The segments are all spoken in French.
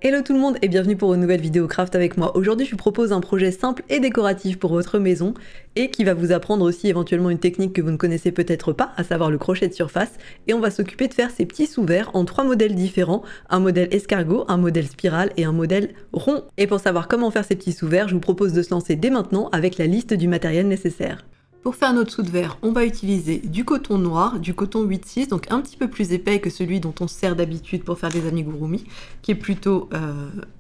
Hello tout le monde et bienvenue pour une nouvelle vidéo craft avec moi. Aujourd'hui je vous propose un projet simple et décoratif pour votre maison et qui va vous apprendre aussi éventuellement une technique que vous ne connaissez peut-être pas, à savoir le crochet de surface. Et on va s'occuper de faire ces petits sous-verres en 3 modèles différents, un modèle escargot, un modèle spirale et un modèle rond. Et pour savoir comment faire ces petits sous-verres, je vous propose de se lancer dès maintenant avec la liste du matériel nécessaire. Pour faire notre sous-verre, on va utiliser du coton noir, du coton 8-6, donc un petit peu plus épais que celui dont on sert d'habitude pour faire des amigurumi, qui est plutôt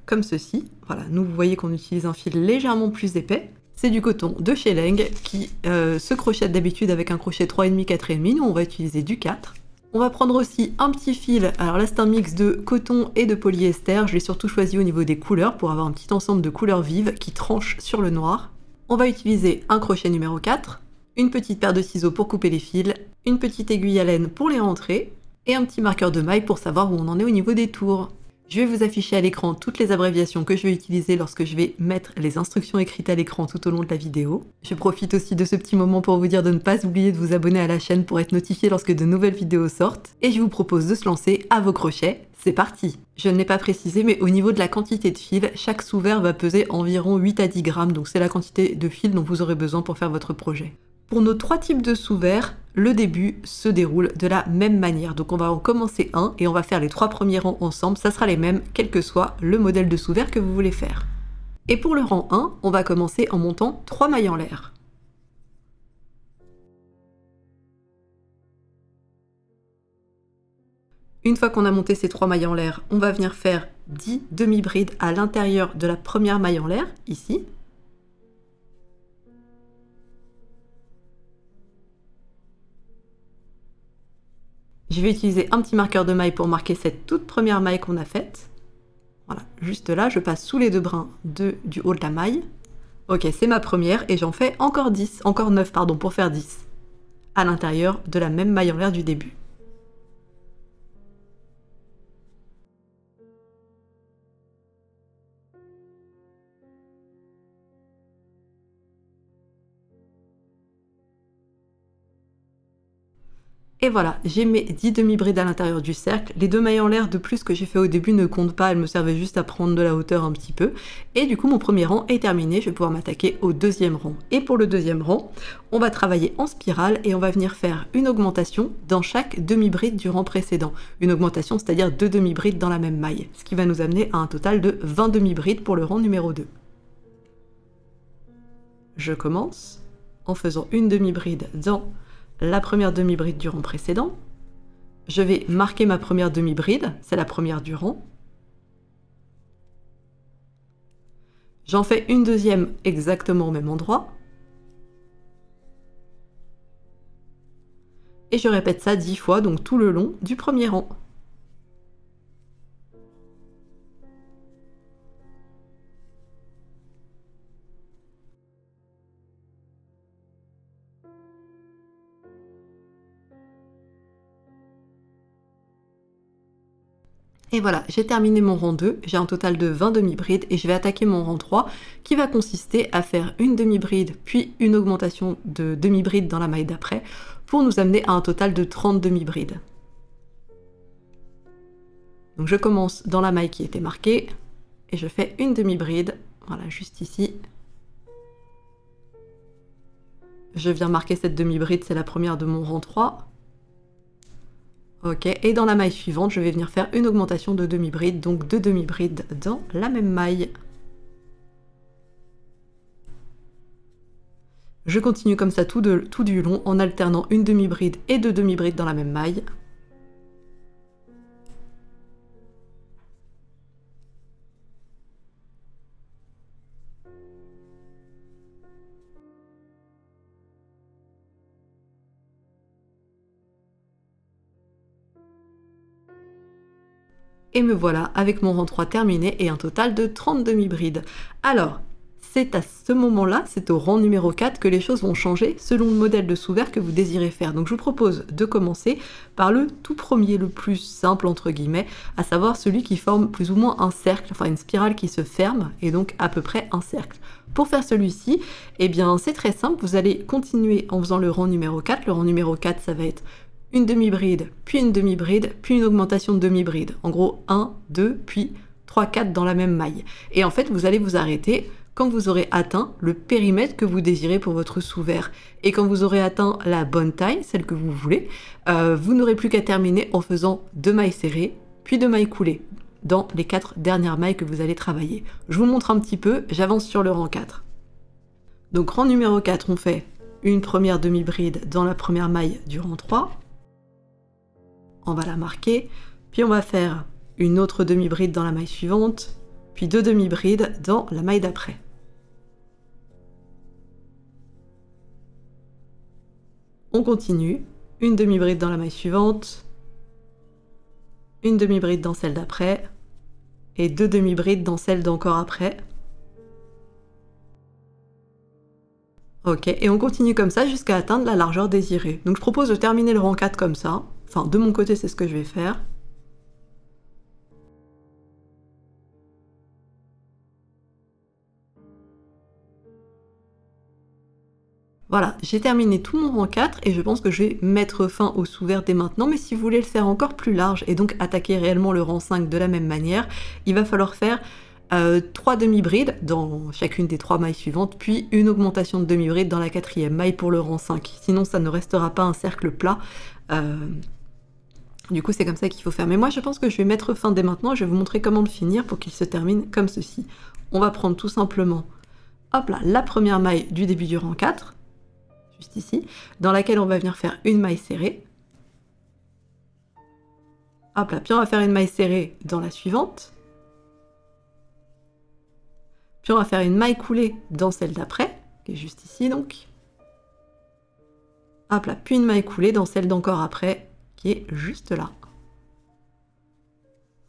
comme ceci. Voilà, nous vous voyez qu'on utilise un fil légèrement plus épais. C'est du coton de chez Leng qui se crochette d'habitude avec un crochet 3,5, 4,5, nous on va utiliser du 4. On va prendre aussi un petit fil, alors là c'est un mix de coton et de polyester, je l'ai surtout choisi au niveau des couleurs pour avoir un petit ensemble de couleurs vives qui tranchent sur le noir. On va utiliser un crochet numéro 4, une petite paire de ciseaux pour couper les fils, une petite aiguille à laine pour les rentrer, et un petit marqueur de maille pour savoir où on en est au niveau des tours. Je vais vous afficher à l'écran toutes les abréviations que je vais utiliser lorsque je vais mettre les instructions écrites à l'écran tout au long de la vidéo. Je profite aussi de ce petit moment pour vous dire de ne pas oublier de vous abonner à la chaîne pour être notifié lorsque de nouvelles vidéos sortent. Et je vous propose de se lancer à vos crochets. C'est parti! Je ne l'ai pas précisé, mais au niveau de la quantité de fil, chaque sous-verre va peser environ 8 à 10 grammes, donc c'est la quantité de fil dont vous aurez besoin pour faire votre projet. Pour nos 3 types de sous-verres, le début se déroule de la même manière. Donc on va en commencer un et on va faire les 3 premiers rangs ensemble. Ça sera les mêmes, quel que soit le modèle de sous-verre que vous voulez faire. Et pour le rang 1, on va commencer en montant 3 mailles en l'air. Une fois qu'on a monté ces 3 mailles en l'air, on va venir faire 10 demi-brides à l'intérieur de la première maille en l'air, ici. Je vais utiliser un petit marqueur de maille pour marquer cette toute première maille qu'on a faite. Voilà, juste là, je passe sous les 2 brins du haut de la maille. Ok, c'est ma première et j'en fais encore 9 pardon, pour faire 10 à l'intérieur de la même maille en l'air du début. Et voilà, j'ai mes 10 demi-brides à l'intérieur du cercle. Les 2 mailles en l'air de plus que j'ai fait au début ne comptent pas, elles me servaient juste à prendre de la hauteur un petit peu. Et du coup, mon premier rang est terminé, je vais pouvoir m'attaquer au deuxième rang. Et pour le deuxième rang, on va travailler en spirale et on va venir faire une augmentation dans chaque demi-bride du rang précédent. Une augmentation, c'est-à-dire 2 demi-brides dans la même maille, ce qui va nous amener à un total de 20 demi-brides pour le rang numéro 2. Je commence en faisant une demi-bride dans la première demi-bride du rang précédent. Je vais marquer ma première demi-bride, c'est la première du rang. J'en fais une deuxième exactement au même endroit. Et je répète ça 10 fois, donc tout le long du premier rang. Et voilà, j'ai terminé mon rang 2, j'ai un total de 20 demi-brides et je vais attaquer mon rang 3 qui va consister à faire une demi-bride puis une augmentation de demi-bride dans la maille d'après pour nous amener à un total de 30 demi-brides. Donc je commence dans la maille qui était marquée et je fais une demi-bride, voilà, juste ici. Je viens marquer cette demi-bride, c'est la première de mon rang 3. Ok, et dans la maille suivante, je vais venir faire une augmentation de demi-bride, donc 2 demi-brides dans la même maille. Je continue comme ça tout du long en alternant une demi-bride et 2 demi-brides dans la même maille. Et me voilà avec mon rang 3 terminé et un total de 30 demi-brides. Alors, c'est à ce moment-là, c'est au rang numéro 4 que les choses vont changer selon le modèle de sous-verre que vous désirez faire. Donc je vous propose de commencer par le tout premier, le plus simple entre guillemets, à savoir celui qui forme plus ou moins un cercle, enfin une spirale qui se ferme et donc à peu près un cercle. Pour faire celui-ci, eh bien c'est très simple, vous allez continuer en faisant le rang numéro 4. Le rang numéro 4, ça va être une demi-bride, puis une demi-bride, puis une augmentation de demi-bride. En gros, 1, 2, puis 3-4 dans la même maille. Et en fait, vous allez vous arrêter quand vous aurez atteint le périmètre que vous désirez pour votre sous-vert. Et quand vous aurez atteint la bonne taille, celle que vous voulez, vous n'aurez plus qu'à terminer en faisant 2 mailles serrées, puis 2 mailles coulées dans les 4 dernières mailles que vous allez travailler. Je vous montre un petit peu, j'avance sur le rang 4. Donc rang numéro 4, on fait une première demi-bride dans la première maille du rang 3. On va la marquer, puis on va faire une autre demi-bride dans la maille suivante, puis 2 demi-brides dans la maille d'après. On continue, une demi-bride dans la maille suivante, une demi-bride dans celle d'après, et 2 demi-brides dans celle d'encore après. Ok, et on continue comme ça jusqu'à atteindre la largeur désirée. Donc je propose de terminer le rang 4 comme ça. Enfin, de mon côté, c'est ce que je vais faire. Voilà, j'ai terminé tout mon rang 4 et je pense que je vais mettre fin au sous-vert dès maintenant, mais si vous voulez le faire encore plus large et donc attaquer réellement le rang 5 de la même manière, il va falloir faire 3 demi-brides dans chacune des 3 mailles suivantes, puis une augmentation de demi-bride dans la 4e maille pour le rang 5. Sinon ça ne restera pas un cercle plat. Du coup c'est comme ça qu'il faut faire. Mais moi je pense que je vais mettre fin dès maintenant, je vais vous montrer comment le finir pour qu'il se termine comme ceci. On va prendre tout simplement, hop là, la première maille du début du rang 4, juste ici, dans laquelle on va venir faire une maille serrée. Hop là, puis on va faire une maille serrée dans la suivante. Puis on va faire une maille coulée dans celle d'après, qui est juste ici donc. Hop là, puis une maille coulée dans celle d'encore après, qui est juste là.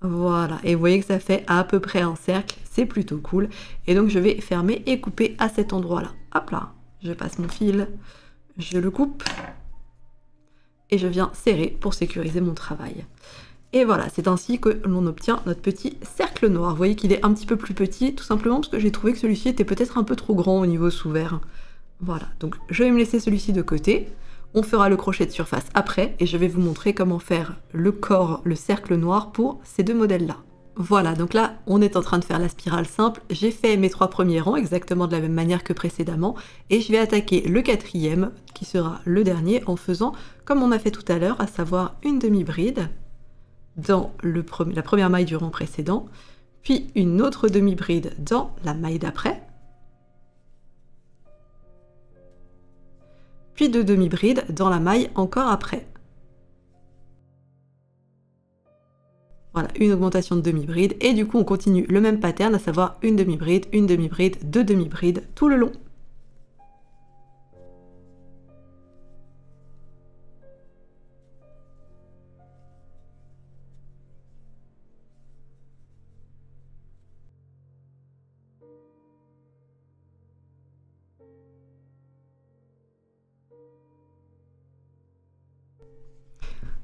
Voilà, et vous voyez que ça fait à peu près un cercle, c'est plutôt cool. Et donc je vais fermer et couper à cet endroit-là. Hop là, je passe mon fil, je le coupe, et je viens serrer pour sécuriser mon travail. Et voilà, c'est ainsi que l'on obtient notre petit cercle noir. Vous voyez qu'il est un petit peu plus petit, tout simplement parce que j'ai trouvé que celui-ci était peut-être un peu trop grand au niveau sous-vert. Voilà, donc je vais me laisser celui-ci de côté. On fera le crochet de surface après, et je vais vous montrer comment faire le corps, le cercle noir pour ces 2 modèles-là. Voilà, donc là, on est en train de faire la spirale simple. J'ai fait mes 3 premiers rangs exactement de la même manière que précédemment, et je vais attaquer le 4e, qui sera le dernier, en faisant comme on a fait tout à l'heure, à savoir une demi-bride dans la première maille du rang précédent, puis une autre demi-bride dans la maille d'après, puis 2 demi-brides dans la maille encore après. Voilà, une augmentation de demi-bride, et du coup on continue le même pattern, à savoir une demi-bride, 2 demi-brides tout le long.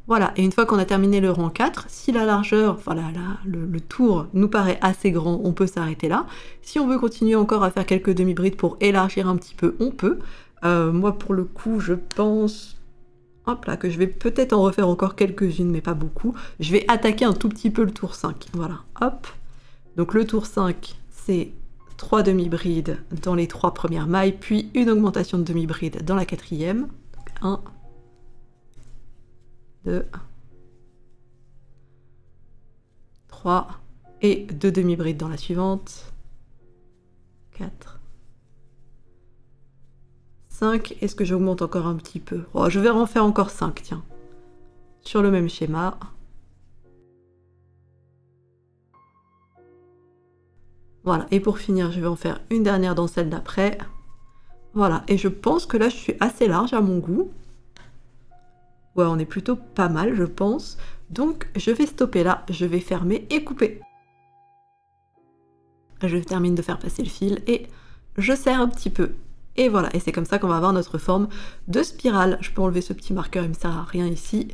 Voilà, et une fois qu'on a terminé le rang 4, si la largeur, voilà, le tour nous paraît assez grand, on peut s'arrêter là. Si on veut continuer encore à faire quelques demi-brides pour élargir un petit peu, on peut. Moi, pour le coup, je pense, hop là, que je vais peut-être en refaire encore quelques-unes, mais pas beaucoup. Je vais attaquer un tout petit peu le tour 5. Voilà, hop. Donc le tour 5, c'est 3 demi-brides dans les 3 premières mailles, puis une augmentation de demi-bride dans la 4e. Donc 1, 2, 3 et 2 demi-brides dans la suivante, 4, 5, est-ce que j'augmente encore un petit peu? Oh, je vais en faire encore 5, tiens, sur le même schéma. Voilà, et pour finir, je vais en faire une dernière dans celle d'après. Voilà, et je pense que là, je suis assez large à mon goût. Ouais, on est plutôt pas mal, je pense. Donc, je vais stopper là, je vais fermer et couper. Je termine de faire passer le fil et je serre un petit peu. Et voilà, et c'est comme ça qu'on va avoir notre forme de spirale. Je peux enlever ce petit marqueur, il me sert à rien ici.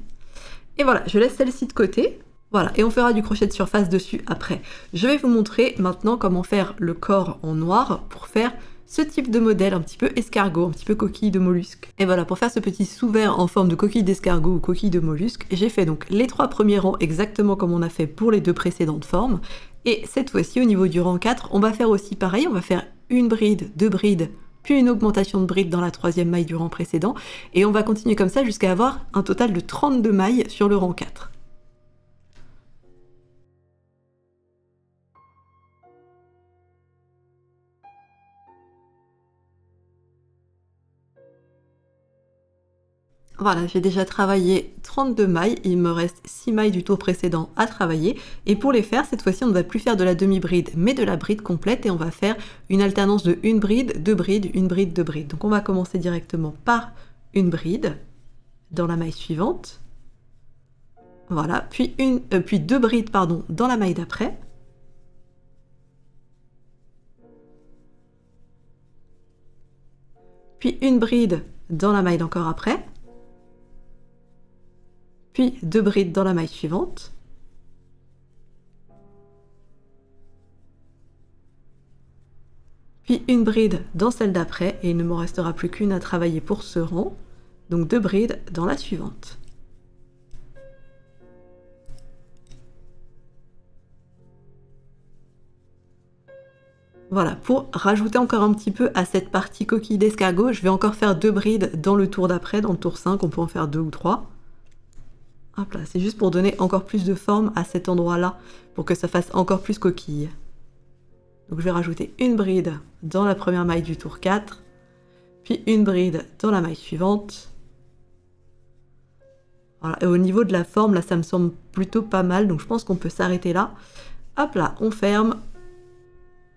Et voilà, je laisse celle-ci de côté. Voilà, et on fera du crochet de surface dessus après. Je vais vous montrer maintenant comment faire le corps en noir pour faire ce type de modèle un petit peu escargot, un petit peu coquille de mollusque. Et voilà, pour faire ce petit sous-vert en forme de coquille d'escargot ou coquille de mollusque, j'ai fait donc les 3 premiers rangs exactement comme on a fait pour les 2 précédentes formes. Et cette fois-ci, au niveau du rang 4, on va faire aussi pareil, on va faire une bride, deux brides, puis une augmentation de bride dans la troisième maille du rang précédent, et on va continuer comme ça jusqu'à avoir un total de 32 mailles sur le rang 4. Voilà, j'ai déjà travaillé 32 mailles, il me reste 6 mailles du tour précédent à travailler. Et pour les faire, cette fois-ci, on ne va plus faire de la demi-bride, mais de la bride complète. Et on va faire une alternance de une bride, deux brides, une bride, deux brides. Donc on va commencer directement par une bride dans la maille suivante. Voilà, puis deux brides, pardon, dans la maille d'après. Puis une bride dans la maille d'encore après. Puis deux brides dans la maille suivante. Puis une bride dans celle d'après, et il ne me restera plus qu'une à travailler pour ce rang. Donc deux brides dans la suivante. Voilà, pour rajouter encore un petit peu à cette partie coquille d'escargot, je vais encore faire deux brides dans le tour d'après, dans le tour 5, on peut en faire 2 ou 3. Hop là, c'est juste pour donner encore plus de forme à cet endroit-là, pour que ça fasse encore plus coquille. Donc je vais rajouter une bride dans la première maille du tour 4, puis une bride dans la maille suivante. Voilà, et au niveau de la forme, là ça me semble plutôt pas mal, donc je pense qu'on peut s'arrêter là. Hop là, on ferme,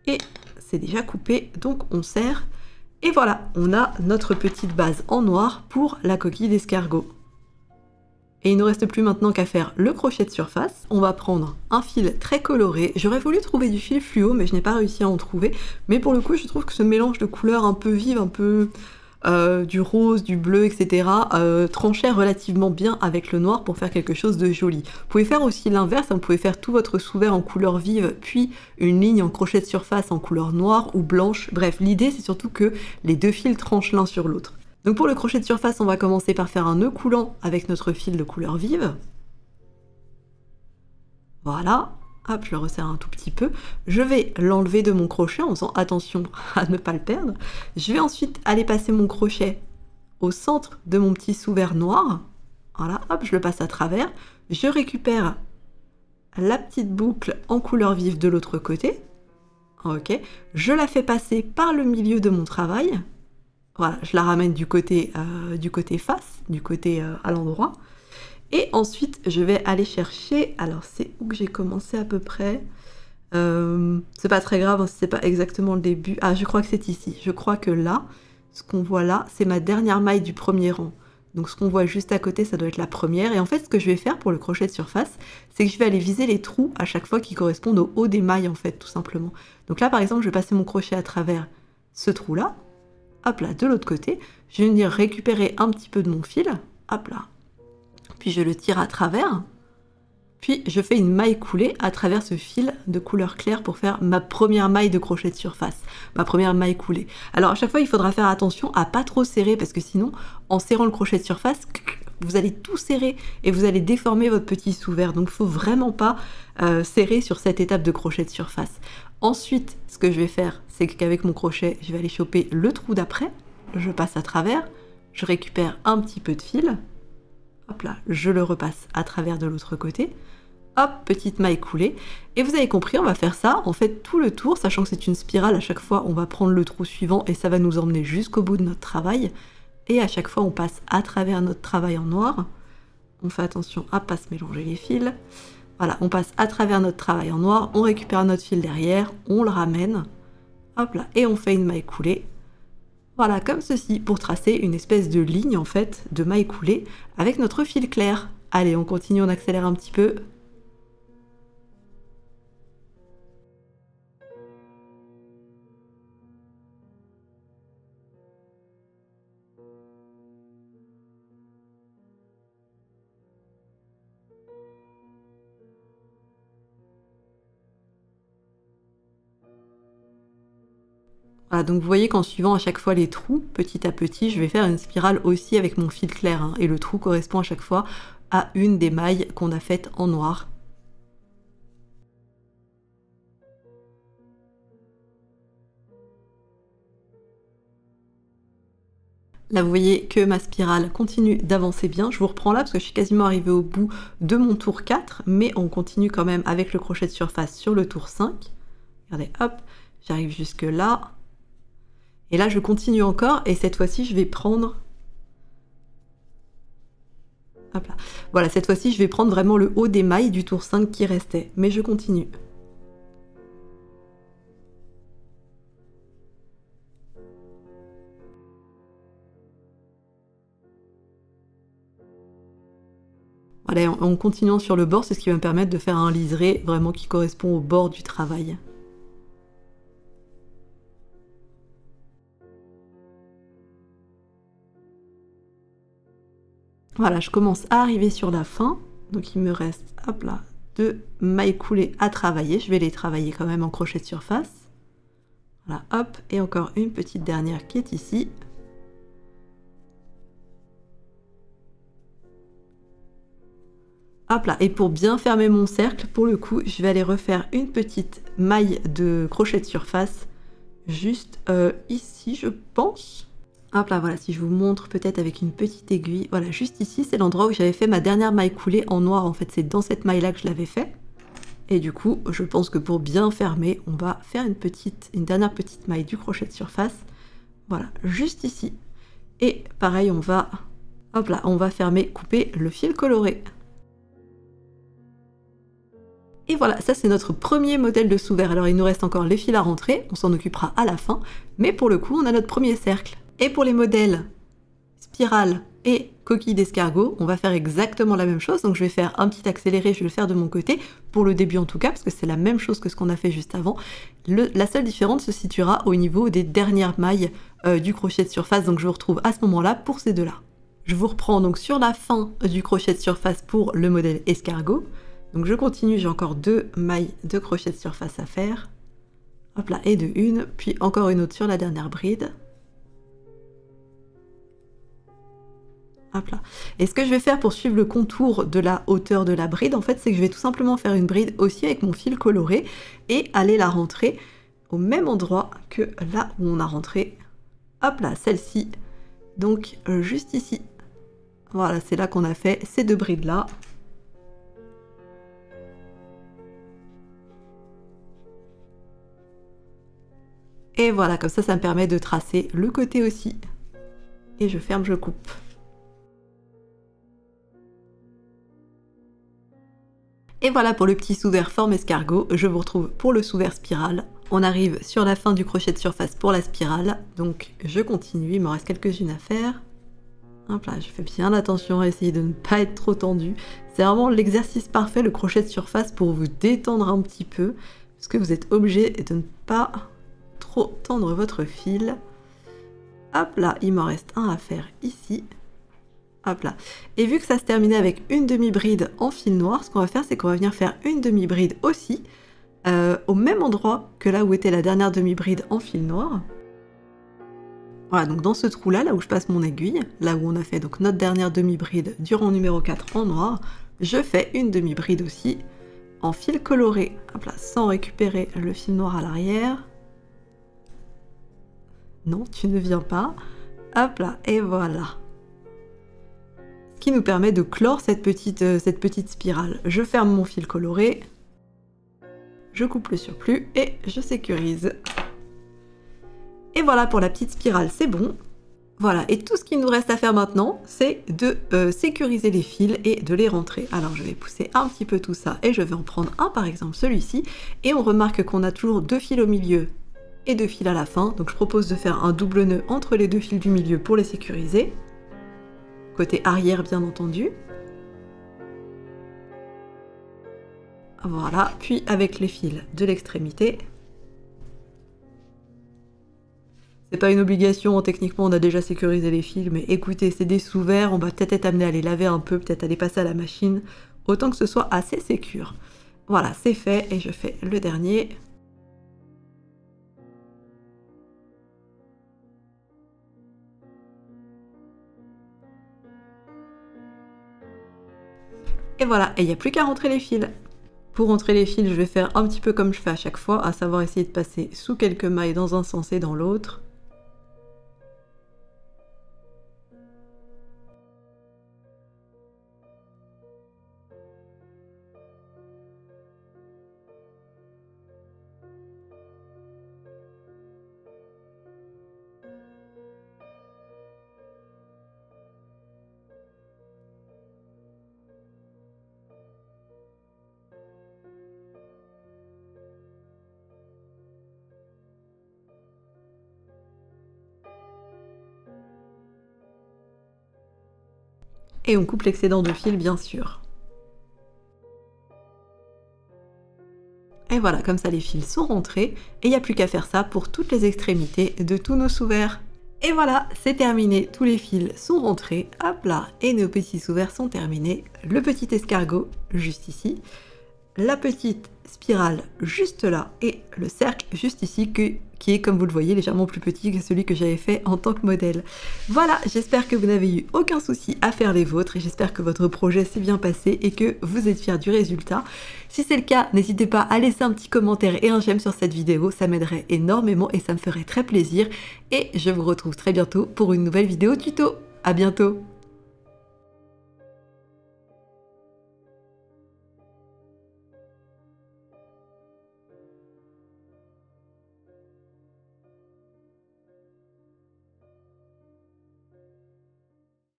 et c'est déjà coupé, donc on serre. Et voilà, on a notre petite base en noir pour la coquille d'escargot. Et il ne nous reste plus maintenant qu'à faire le crochet de surface. On va prendre un fil très coloré. J'aurais voulu trouver du fil fluo, mais je n'ai pas réussi à en trouver. Mais pour le coup, je trouve que ce mélange de couleurs un peu vives, un peu du rose, du bleu, etc. Tranchait relativement bien avec le noir pour faire quelque chose de joli. Vous pouvez faire aussi l'inverse, vous pouvez faire tout votre sous-vert en couleur vive, puis une ligne en crochet de surface en couleur noire ou blanche. Bref, l'idée c'est surtout que les deux fils tranchent l'un sur l'autre. Donc pour le crochet de surface, on va commencer par faire un nœud coulant avec notre fil de couleur vive. Voilà, hop, je le resserre un tout petit peu. Je vais l'enlever de mon crochet en faisant attention à ne pas le perdre. Je vais ensuite aller passer mon crochet au centre de mon petit sous-vert noir. Voilà, hop, je le passe à travers. Je récupère la petite boucle en couleur vive de l'autre côté. Ok, je la fais passer par le milieu de mon travail. Voilà, je la ramène du côté face, du côté à l'endroit. Et ensuite, je vais aller chercher... Alors, c'est où que j'ai commencé à peu près c'est pas très grave, hein, si c'est pas exactement le début. Ah, je crois que c'est ici. Je crois que là, ce qu'on voit là, c'est ma dernière maille du premier rang. Donc, ce qu'on voit juste à côté, ça doit être la première. Et en fait, ce que je vais faire pour le crochet de surface, c'est que je vais aller viser les trous à chaque fois qui correspondent au haut des mailles, en fait, tout simplement. Donc là, par exemple, je vais passer mon crochet à travers ce trou-là. Hop là, de l'autre côté, je vais venir récupérer un petit peu de mon fil, hop là, puis je le tire à travers, puis je fais une maille coulée à travers ce fil de couleur claire pour faire ma première maille de crochet de surface, ma première maille coulée. Alors à chaque fois, il faudra faire attention à pas trop serrer, parce que sinon, en serrant le crochet de surface, vous allez tout serrer et vous allez déformer votre petit sous-vert. Donc il ne faut vraiment pas serrer sur cette étape de crochet de surface. Ensuite, ce que je vais faire, c'est qu'avec mon crochet, je vais aller choper le trou d'après, je passe à travers, je récupère un petit peu de fil, hop là, je le repasse à travers de l'autre côté, hop, petite maille coulée, et vous avez compris, on va faire ça, en fait, tout le tour, sachant que c'est une spirale, à chaque fois, on va prendre le trou suivant et ça va nous emmener jusqu'au bout de notre travail, et à chaque fois, on passe à travers notre travail en noir, on fait attention à pas se mélanger les fils. Voilà, on passe à travers notre travail en noir, on récupère notre fil derrière, on le ramène, hop là, et on fait une maille coulée. Voilà, comme ceci, pour tracer une espèce de ligne, en fait, de maille coulée, avec notre fil clair. Allez, on continue, on accélère un petit peu. Voilà, donc vous voyez qu'en suivant à chaque fois les trous, petit à petit, je vais faire une spirale aussi avec mon fil clair, hein, et le trou correspond à chaque fois à une des mailles qu'on a faites en noir. Là, vous voyez que ma spirale continue d'avancer bien. Je vous reprends là parce que je suis quasiment arrivée au bout de mon tour 4, mais on continue quand même avec le crochet de surface sur le tour 5. Regardez, hop, j'arrive jusque là. Et là, je continue encore et cette fois-ci, je vais prendre... Hop là. Voilà, cette fois-ci, je vais prendre vraiment le haut des mailles du tour 5 qui restait, mais je continue. Voilà, en continuant sur le bord, c'est ce qui va me permettre de faire un liseré vraiment qui correspond au bord du travail. Voilà, je commence à arriver sur la fin, donc il me reste, hop là, 2 mailles coulées à travailler. Je vais les travailler quand même en crochet de surface. Voilà, hop, et encore une petite dernière qui est ici. Hop là, et pour bien fermer mon cercle, pour le coup, je vais aller refaire une petite maille de crochet de surface, juste ici, je pense. Hop là, voilà, si je vous montre peut-être avec une petite aiguille, voilà, juste ici, c'est l'endroit où j'avais fait ma dernière maille coulée en noir, en fait, c'est dans cette maille-là que je l'avais fait. Et du coup, je pense que pour bien fermer, on va faire une dernière petite maille du crochet de surface, voilà, juste ici. Et pareil, on va, hop là, on va fermer, couper le fil coloré. Et voilà, ça c'est notre premier modèle de sous-vert. Alors il nous reste encore les fils à rentrer, on s'en occupera à la fin, mais pour le coup on a notre premier cercle. Et pour les modèles spirale et coquille d'escargot, on va faire exactement la même chose. Donc je vais faire un petit accéléré, je vais le faire de mon côté, pour le début en tout cas, parce que c'est la même chose que ce qu'on a fait juste avant. La seule différence se situera au niveau des dernières mailles du crochet de surface, donc je vous retrouve à ce moment-là pour ces deux-là. Je vous reprends donc sur la fin du crochet de surface pour le modèle escargot. Donc je continue, j'ai encore 2 mailles de crochet de surface à faire. Hop là, et de une, puis encore une autre sur la dernière bride. Hop là. Et ce que je vais faire pour suivre le contour de la hauteur de la bride, en fait, c'est que je vais tout simplement faire une bride aussi avec mon fil coloré et aller la rentrer au même endroit que là où on a rentré. Hop là, celle-ci. Donc juste ici. Voilà, c'est là qu'on a fait ces 2 brides-là. Et voilà, comme ça, ça me permet de tracer le côté aussi. Et je ferme, je coupe. Et voilà pour le petit sous-vert forme escargot. Je vous retrouve pour le sous-vert spirale. On arrive sur la fin du crochet de surface pour la spirale. Donc je continue, il me reste quelques-unes à faire. Hop là, je fais bien attention à essayer de ne pas être trop tendu. C'est vraiment l'exercice parfait, le crochet de surface, pour vous détendre un petit peu. Parce que vous êtes obligé de ne pas trop tendre votre fil. Hop là, il m'en reste un à faire ici. Hop là. Et vu que ça se terminait avec une demi-bride en fil noir, ce qu'on va faire, c'est qu'on va venir faire une demi-bride aussi, au même endroit que là où était la dernière demi-bride en fil noir. Voilà, donc dans ce trou-là, là où je passe mon aiguille, là où on a fait donc notre dernière demi-bride du rang numéro 4 en noir, je fais une demi-bride aussi en fil coloré, hop là, sans récupérer le fil noir à l'arrière. Non, tu ne viens pas. Hop là, et voilà. Ce qui nous permet de clore cette petite spirale. Je ferme mon fil coloré, je coupe le surplus et je sécurise. Et voilà pour la petite spirale, c'est bon. Voilà, et tout ce qu'il nous reste à faire maintenant, c'est de sécuriser les fils et de les rentrer. Alors je vais pousser un petit peu tout ça et je vais en prendre un, par exemple celui-ci. Et on remarque qu'on a toujours 2 fils au milieu et 2 fils à la fin. Donc je propose de faire un double nœud entre les 2 fils du milieu pour les sécuriser. Côté arrière bien entendu. Voilà, puis avec les fils de l'extrémité. C'est pas une obligation, techniquement on a déjà sécurisé les fils, mais écoutez, c'est des sous-verts, on va peut-être être amené à les laver un peu, peut-être à les passer à la machine, autant que ce soit assez sécure. Voilà, c'est fait, et je fais le dernier. Et voilà, et il n'y a plus qu'à rentrer les fils. Pour rentrer les fils, je vais faire un petit peu comme je fais à chaque fois, à savoir essayer de passer sous quelques mailles dans un sens et dans l'autre. Et on coupe l'excédent de fil bien sûr. Et voilà, comme ça les fils sont rentrés et il n'y a plus qu'à faire ça pour toutes les extrémités de tous nos sous-verts. Et voilà, c'est terminé, tous les fils sont rentrés, hop là, et nos petits sous-verts sont terminés. Le petit escargot juste ici, la petite spirale juste là et le cercle juste ici qui est, comme vous le voyez, légèrement plus petit que celui que j'avais fait en tant que modèle. Voilà, j'espère que vous n'avez eu aucun souci à faire les vôtres et j'espère que votre projet s'est bien passé et que vous êtes fiers du résultat. Si c'est le cas, n'hésitez pas à laisser un petit commentaire et un j'aime sur cette vidéo, ça m'aiderait énormément et ça me ferait très plaisir. Et je vous retrouve très bientôt pour une nouvelle vidéo tuto. À bientôt!